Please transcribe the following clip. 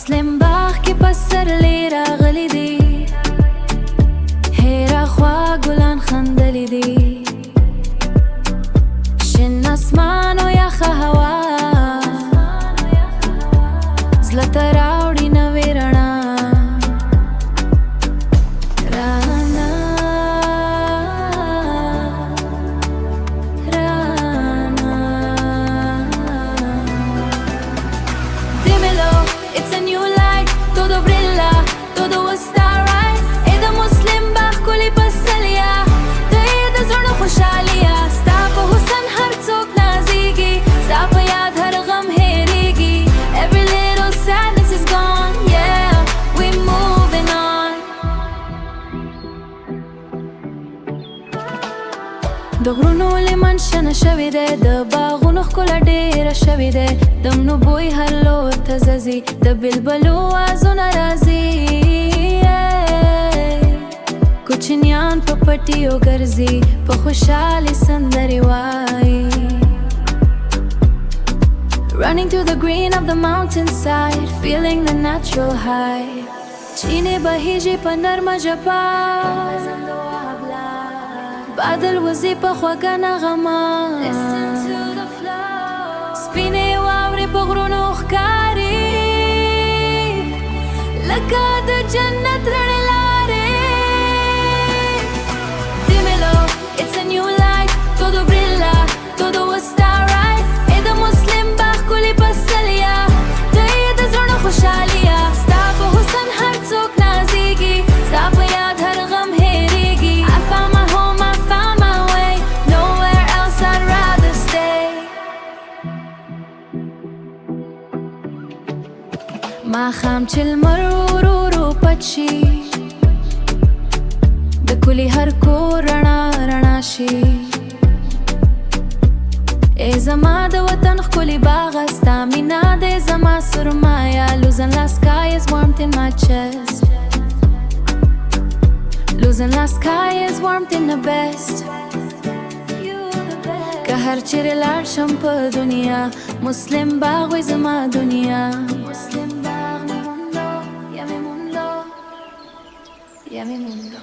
مسلم باغ کې پسرلی راغلی دی، هیرا خوا ګلان خندلی دی، شین اسمان او یخه هوا زړه ته راوړي نوې رڼا. It's a new light, todo brilla, todo está right. اې د مسلم باغ ښکلې پسرلیا، ته یې د زړه خوشحالیا، ستا په حسن هر څوک نازیږي، ستا په یاد هر غم هېرېږي. Every little sadness is gone, yeah, we moving on. د غرونو لمن شنه شوی دی، د باغونو ښکلا ډېره شوې دی، د منو بوی هر لور ته ځځي، د بلبلو وازونه راځي، کوچنیان په پټیو ګرځي، په خوشحالۍ سندرې وایي. Running through the green of the mountainside, feeling the natural high. چینې بهیږي په نرمه ژبه، بادل وزي په خوږه نغمه، سپینې واورې په غرونو ښکاري، لکه د جنت رڼې لارې. Dímelo, it's a new light, todo brilla, todo está right. اې د مسلم باغ ښکلې پسرلیا، ته یې د زړه خوشحالیا، ستا په حسن هر څوک نازیږي، ستا په یاد هر غم هېرېږي. I found my home, I found my way, nowhere else I'd rather stay. ماښام چې لمر ورو ورو پټ شي، د کلي هر کور رڼا رڼا شي. ای زما د وطن ښکلي باغه، ستا مینا دی زما سرمایه. Losing last sky is warmth in my chest, losing last sky is warmth in the best. که هر چیرې لاړ شم په دنیا، مسلم باغ وي زما دنیا. مسلم باغ mi mundo, ya mi mundo, ya mi mundo.